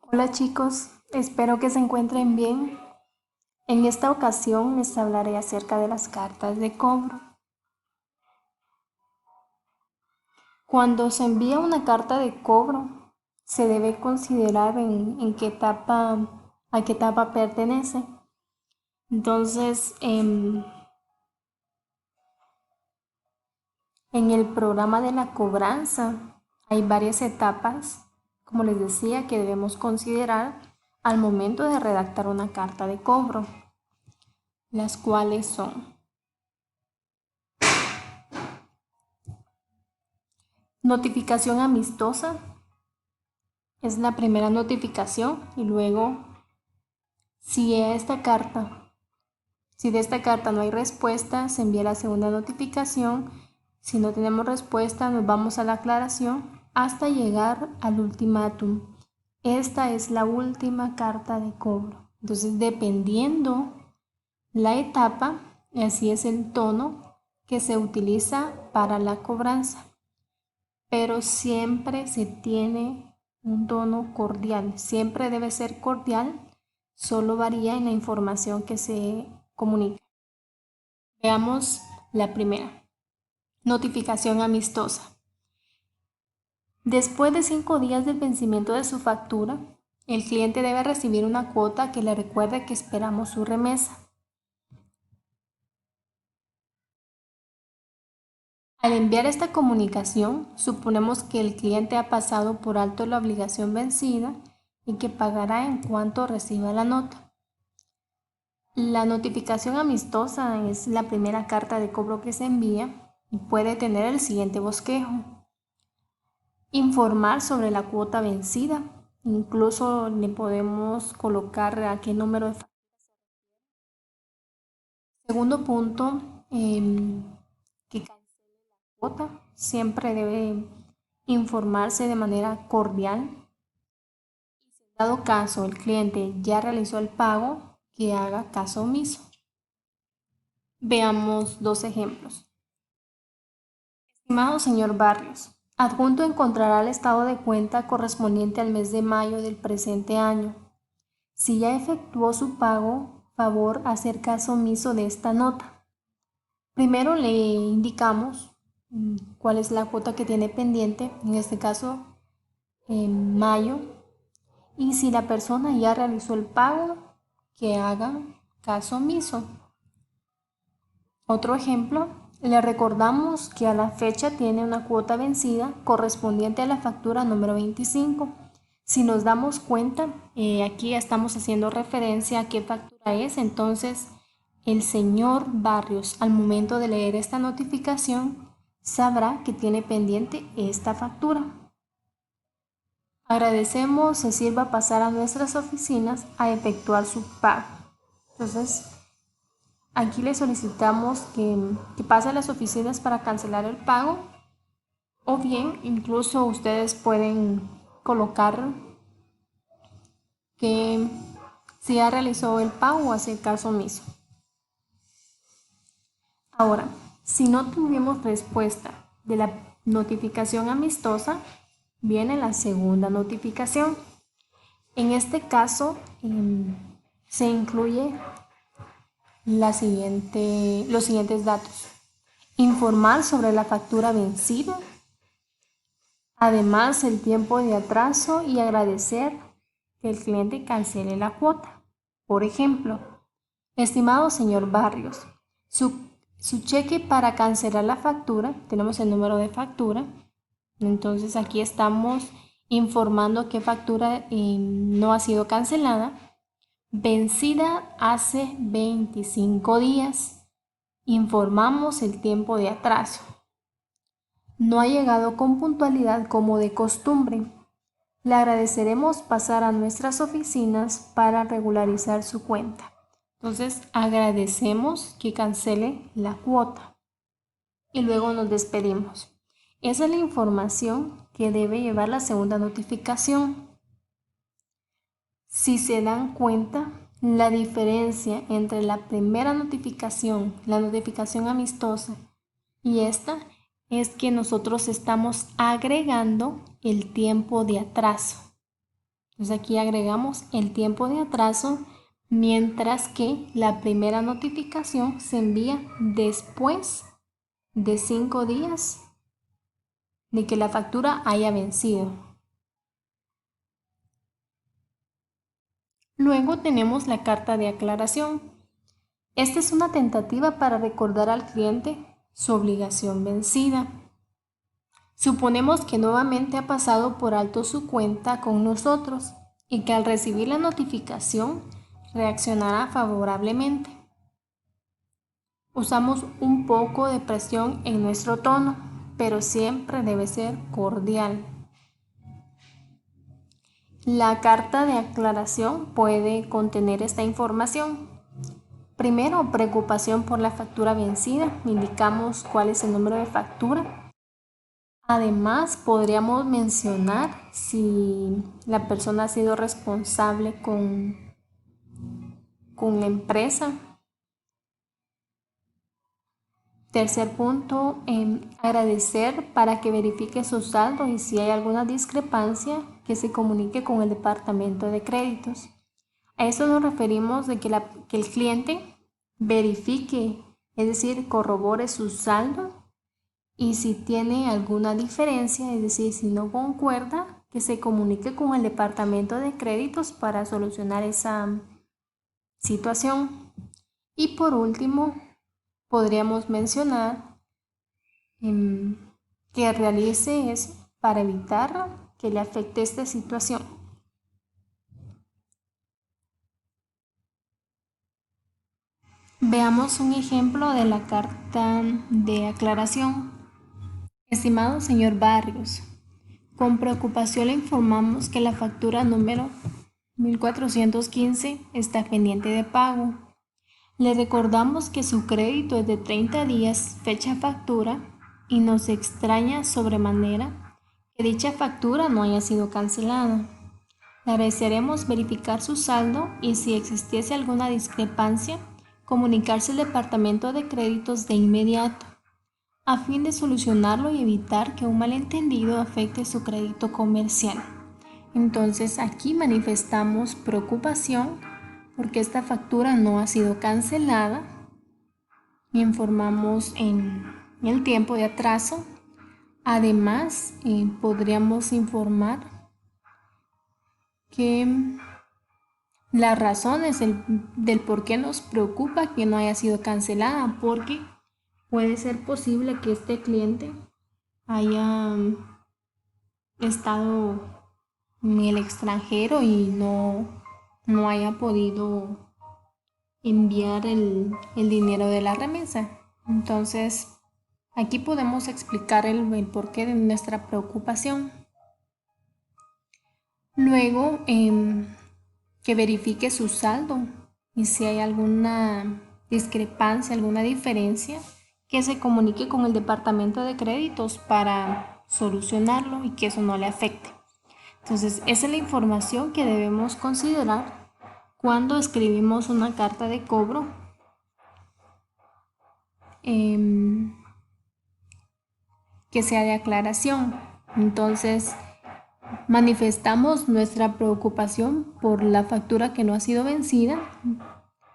Hola chicos, espero que se encuentren bien. En esta ocasión les hablaré acerca de las cartas de cobro. Cuando se envía una carta de cobro, se debe considerar en qué etapa, a qué etapa pertenece. Entonces, en el programa de la cobranza hay varias etapas, como les decía, que debemos considerar al momento de redactar una carta de cobro, las cuales son: notificación amistosa, es la primera notificación, y luego si a esta carta, si de esta carta no hay respuesta, se envía la segunda notificación. Si no tenemos respuesta, nos vamos a la aclaración hasta llegar al ultimátum. Esta es la última carta de cobro. Entonces, dependiendo la etapa, así es el tono que se utiliza para la cobranza, pero siempre se tiene un tono cordial, siempre debe ser cordial, solo varía en la información que se comunica. Veamos la primera, notificación amistosa. Después de 5 días del vencimiento de su factura, el cliente debe recibir una cuota que le recuerde que esperamos su remesa. Al enviar esta comunicación, suponemos que el cliente ha pasado por alto la obligación vencida y que pagará en cuanto reciba la nota. La notificación amistosa es la primera carta de cobro que se envía y puede tener el siguiente bosquejo: informar sobre la cuota vencida. Incluso le podemos colocar a qué número de factura. Segundo punto, que cancele la cuota. Siempre debe informarse de manera cordial. Dado caso el cliente ya realizó el pago, que haga caso omiso. Veamos dos ejemplos. Estimado señor Barrios, adjunto encontrará el estado de cuenta correspondiente al mes de mayo del presente año. Si ya efectuó su pago, favor hacer caso omiso de esta nota. Primero le indicamos cuál es la cuota que tiene pendiente, en este caso en mayo, y si la persona ya realizó el pago, que haga caso omiso. Otro ejemplo, le recordamos que a la fecha tiene una cuota vencida correspondiente a la factura número 25. Si nos damos cuenta, aquí estamos haciendo referencia a qué factura es. Entonces, el señor Barrios, al momento de leer esta notificación, sabrá que tiene pendiente esta factura. Agradecemos se sirva pasar a nuestras oficinas a efectuar su pago. Entonces, aquí le solicitamos que pase a las oficinas para cancelar el pago, o bien incluso ustedes pueden colocar que si ya realizó el pago, hacer caso omiso. Ahora, si no tuvimos respuesta de la notificación amistosa, viene la segunda notificación. En este caso, se incluye los siguientes datos: informar sobre la factura vencida, además el tiempo de atraso, y agradecer que el cliente cancele la cuota. Por ejemplo, estimado señor Barrios, su cheque para cancelar la factura, tenemos el número de factura, entonces aquí estamos informando que factura no ha sido cancelada, vencida hace 25 días. Informamos el tiempo de atraso. No ha llegado con puntualidad como de costumbre. Le agradeceremos pasar a nuestras oficinas para regularizar su cuenta. Entonces, agradecemos que cancele la cuota y luego nos despedimos. Esa es la información que debe llevar la segunda notificación. Si se dan cuenta, la diferencia entre la primera notificación, la notificación amistosa, y esta es que nosotros estamos agregando el tiempo de atraso. Entonces aquí agregamos el tiempo de atraso, mientras que la primera notificación se envía después de 5 días de que la factura haya vencido. Luego tenemos la carta de aclaración. Esta es una tentativa para recordar al cliente su obligación vencida. Suponemos que nuevamente ha pasado por alto su cuenta con nosotros y que al recibir la notificación reaccionará favorablemente. Usamos un poco de presión en nuestro tono, pero siempre debe ser cordial. La carta de aclaración puede contener esta información. Primero, preocupación por la factura vencida. Indicamos cuál es el número de factura. Además, podríamos mencionar si la persona ha sido responsable con la empresa. Tercer punto, agradecer para que verifique su saldo y si hay alguna discrepancia que se comunique con el departamento de créditos. A eso nos referimos de que el cliente verifique, es decir, corrobore su saldo y si tiene alguna diferencia, es decir, si no concuerda, que se comunique con el departamento de créditos para solucionar esa situación. Y por último, podríamos mencionar que realice eso para evitar que le afecte esta situación. Veamos un ejemplo de la carta de aclaración. Estimado señor Barrios, con preocupación le informamos que la factura número 1415 está pendiente de pago. Le recordamos que su crédito es de 30 días fecha factura y nos extraña sobremanera que dicha factura no haya sido cancelada. Le agradeceremos verificar su saldo y si existiese alguna discrepancia, comunicarse al departamento de créditos de inmediato, a fin de solucionarlo y evitar que un malentendido afecte su crédito comercial. Entonces aquí manifestamos preocupación porque esta factura no ha sido cancelada. Informamos en el tiempo de atraso. Además, podríamos informar que las razones del por qué nos preocupa que no haya sido cancelada, porque puede ser posible que este cliente haya estado en el extranjero y no haya podido enviar el dinero de la remesa. Entonces, aquí podemos explicar el porqué de nuestra preocupación. Luego, que verifique su saldo y si hay alguna discrepancia, alguna diferencia, que se comunique con el departamento de créditos para solucionarlo y que eso no le afecte. Entonces, esa es la información que debemos considerar cuando escribimos una carta de cobro que sea de aclaración. Entonces, manifestamos nuestra preocupación por la factura que no ha sido vencida,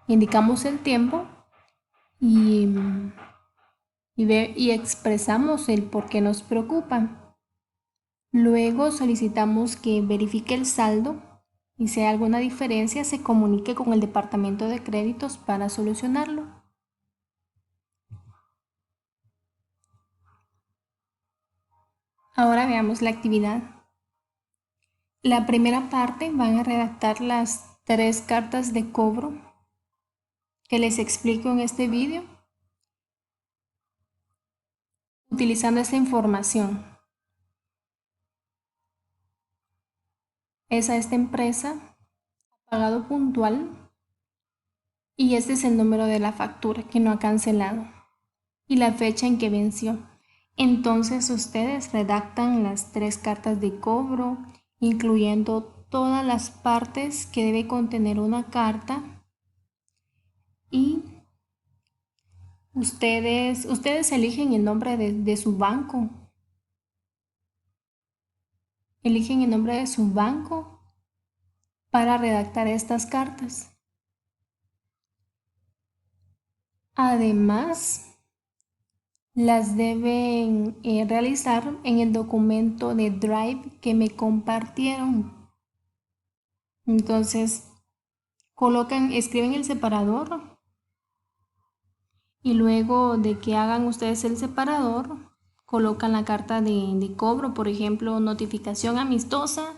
indicamos el tiempo y expresamos el por qué nos preocupa. Luego solicitamos que verifique el saldo y si hay alguna diferencia se comunique con el departamento de créditos para solucionarlo. Ahora veamos la actividad. La primera parte van a redactar las 3 cartas de cobro que les explico en este vídeo utilizando esta información. Es a esta empresa, pagado puntual, y este es el número de la factura que no ha cancelado y la fecha en que venció. Entonces ustedes redactan las 3 cartas de cobro, incluyendo todas las partes que debe contener una carta, y ustedes eligen el nombre de su banco. Eligen el nombre de su banco para redactar estas cartas. Además, las deben realizar en el documento de Drive que me compartieron. Entonces, escriben el separador y luego de que hagan ustedes el separador, colocan la carta de cobro, por ejemplo, notificación amistosa,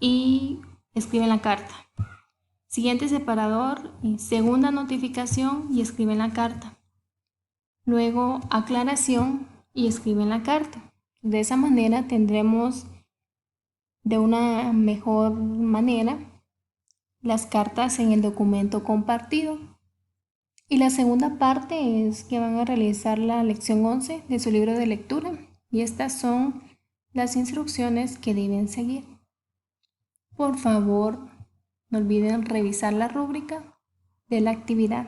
y escriben la carta. Siguiente separador, segunda notificación, y escriben la carta. Luego aclaración y escriben la carta. De esa manera tendremos de una mejor manera las cartas en el documento compartido. Y la segunda parte es que van a realizar la lección 11 de su libro de lectura, y estas son las instrucciones que deben seguir. Por favor, no olviden revisar la rúbrica de la actividad.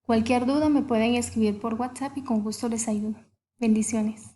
Cualquier duda me pueden escribir por WhatsApp y con gusto les ayudo. Bendiciones.